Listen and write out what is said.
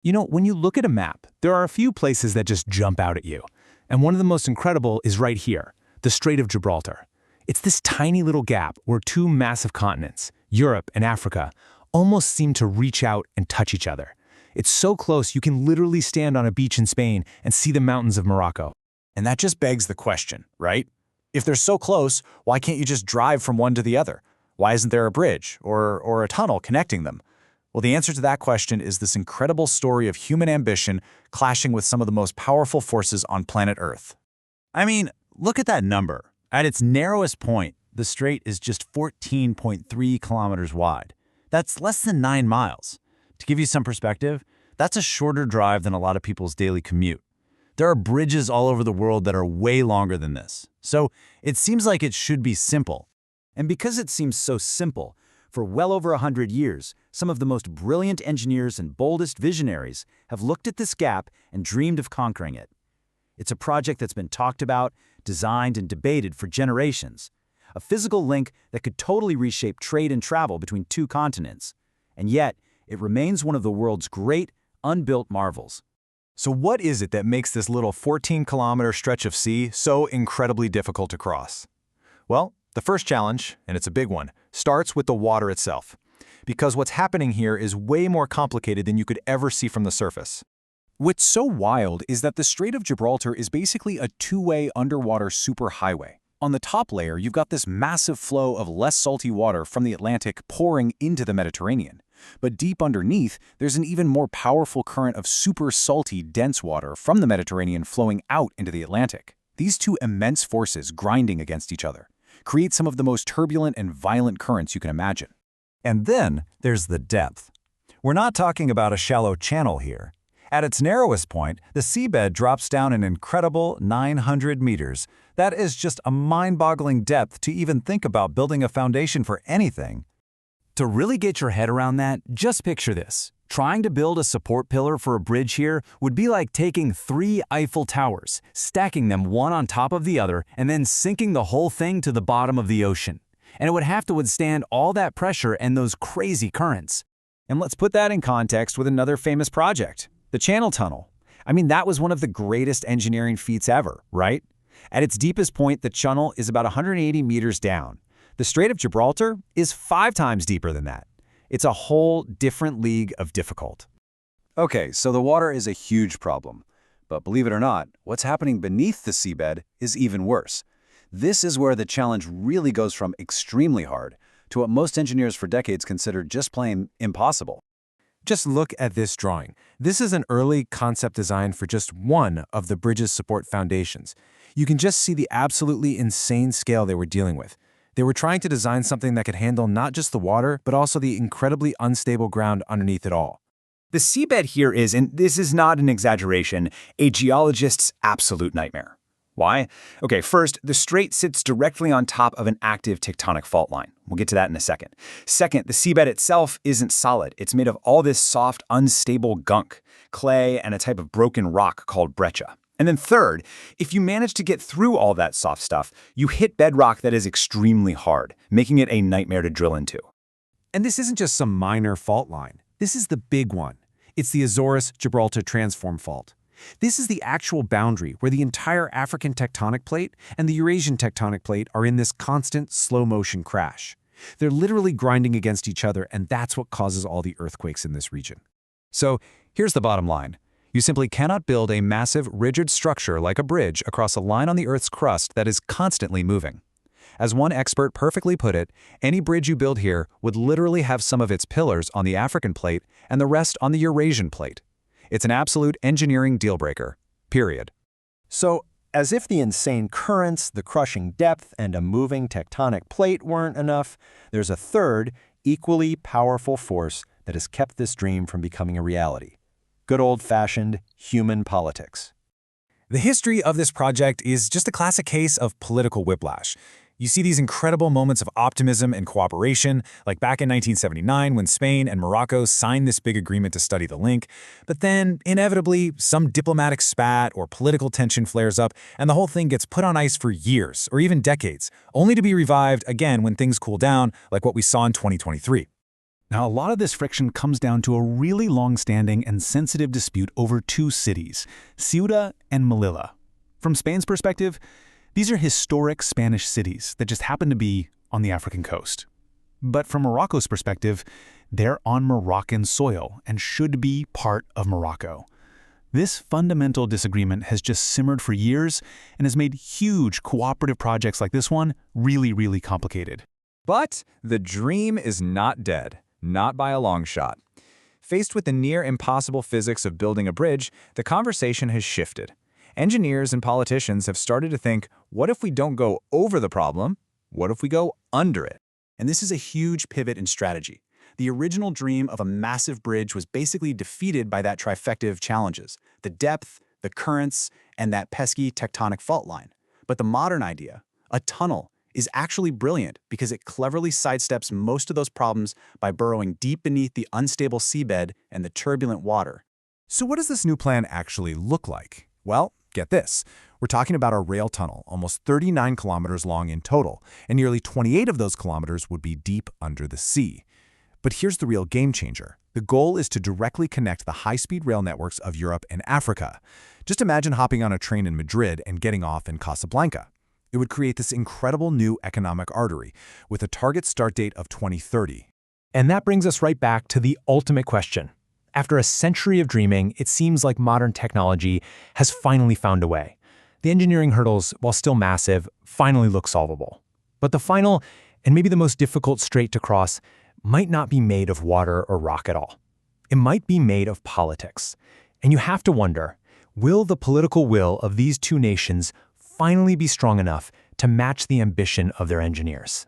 When you look at a map, there are a few places that just jump out at you. And one of the most incredible is right here, the Strait of Gibraltar. It's this tiny little gap where two massive continents, Europe and Africa, almost seem to reach out and touch each other. It's so close you can literally stand on a beach in Spain and see the mountains of Morocco. And that just begs the question, right? If they're so close, why can't you just drive from one to the other? Why isn't there a bridge or a tunnel connecting them? Well, the answer to that question is this incredible story of human ambition clashing with some of the most powerful forces on planet Earth. I mean, look at that number. At its narrowest point, the strait is just 14.3 kilometers wide. That's less than 9 miles. To give you some perspective, that's a shorter drive than a lot of people's daily commute. There are bridges all over the world that are way longer than this. So it seems like it should be simple. And because it seems so simple, for well over 100 years, some of the most brilliant engineers and boldest visionaries have looked at this gap and dreamed of conquering it. It's a project that's been talked about, designed, and debated for generations. A physical link that could totally reshape trade and travel between two continents. And yet, it remains one of the world's great, unbuilt marvels. So what is it that makes this little 14-kilometer stretch of sea so incredibly difficult to cross? Well, the first challenge, and it's a big one, starts with the water itself. Because what's happening here is way more complicated than you could ever see from the surface. What's so wild is that the Strait of Gibraltar is basically a two-way underwater superhighway. On the top layer, you've got this massive flow of less salty water from the Atlantic pouring into the Mediterranean. But deep underneath, there's an even more powerful current of super salty, dense water from the Mediterranean flowing out into the Atlantic. These two immense forces grinding against each other create some of the most turbulent and violent currents you can imagine. And then there's the depth. We're not talking about a shallow channel here. At its narrowest point, the seabed drops down an incredible 900 meters. That is just a mind-boggling depth to even think about building a foundation for anything. To really get your head around that, just picture this. Trying to build a support pillar for a bridge here would be like taking 3 Eiffel Towers, stacking them one on top of the other, and then sinking the whole thing to the bottom of the ocean. And it would have to withstand all that pressure and those crazy currents. And let's put that in context with another famous project, the Channel Tunnel. I mean, that was one of the greatest engineering feats ever, right? At its deepest point, the tunnel is about 180 meters down. The Strait of Gibraltar is 5 times deeper than that. It's a whole different league of difficult. Okay, so the water is a huge problem. But believe it or not, what's happening beneath the seabed is even worse. This is where the challenge really goes from extremely hard to what most engineers for decades considered just plain impossible. Just look at this drawing. This is an early concept design for just one of the bridge's support foundations. You can just see the absolutely insane scale they were dealing with. They were trying to design something that could handle not just the water, but also the incredibly unstable ground underneath it all. The seabed here is, and this is not an exaggeration, a geologist's absolute nightmare. Why? Okay, first, the strait sits directly on top of an active tectonic fault line. We'll get to that in a second. Second, the seabed itself isn't solid. It's made of all this soft, unstable gunk, clay, and a type of broken rock called breccia. And then third, if you manage to get through all that soft stuff, you hit bedrock that is extremely hard, making it a nightmare to drill into. And this isn't just some minor fault line. This is the big one. It's the Azores-Gibraltar Transform Fault. This is the actual boundary where the entire African tectonic plate and the Eurasian tectonic plate are in this constant slow-motion crash. They're literally grinding against each other, and that's what causes all the earthquakes in this region. So here's the bottom line. You simply cannot build a massive, rigid structure like a bridge across a line on the Earth's crust that is constantly moving. As one expert perfectly put it, any bridge you build here would literally have some of its pillars on the African plate and the rest on the Eurasian plate. It's an absolute engineering deal-breaker. Period. So, as if the insane currents, the crushing depth, and a moving tectonic plate weren't enough, there's a third, equally powerful force that has kept this dream from becoming a reality. Good old-fashioned human politics. The history of this project is just a classic case of political whiplash. You see these incredible moments of optimism and cooperation, like back in 1979 when Spain and Morocco signed this big agreement to study the link. But then, inevitably, some diplomatic spat or political tension flares up, and the whole thing gets put on ice for years, or even decades, only to be revived again when things cool down, like what we saw in 2023. Now, a lot of this friction comes down to a really long-standing and sensitive dispute over two cities, Ceuta and Melilla. From Spain's perspective, these are historic Spanish cities that just happen to be on the African coast. But from Morocco's perspective, they're on Moroccan soil and should be part of Morocco. This fundamental disagreement has just simmered for years and has made huge cooperative projects like this one really, really complicated. But the dream is not dead, not by a long shot. Faced with the near impossible physics of building a bridge, the conversation has shifted. Engineers and politicians have started to think, what if we don't go over the problem? What if we go under it? And this is a huge pivot in strategy. The original dream of a massive bridge was basically defeated by that trifecta of challenges: the depth, the currents, and that pesky tectonic fault line. But the modern idea, a tunnel, is actually brilliant because it cleverly sidesteps most of those problems by burrowing deep beneath the unstable seabed and the turbulent water. So what does this new plan actually look like? Well, get this. We're talking about a rail tunnel, almost 39 kilometers long in total, and nearly 28 of those kilometers would be deep under the sea. But here's the real game changer. The goal is to directly connect the high-speed rail networks of Europe and Africa. Just imagine hopping on a train in Madrid and getting off in Casablanca. It would create this incredible new economic artery with a target start date of 2030. And that brings us right back to the ultimate question. After a century of dreaming, it seems like modern technology has finally found a way. The engineering hurdles, while still massive, finally look solvable. But the final, and maybe the most difficult strait to cross, might not be made of water or rock at all. It might be made of politics. And you have to wonder, will the political will of these two nations finally be strong enough to match the ambition of their engineers?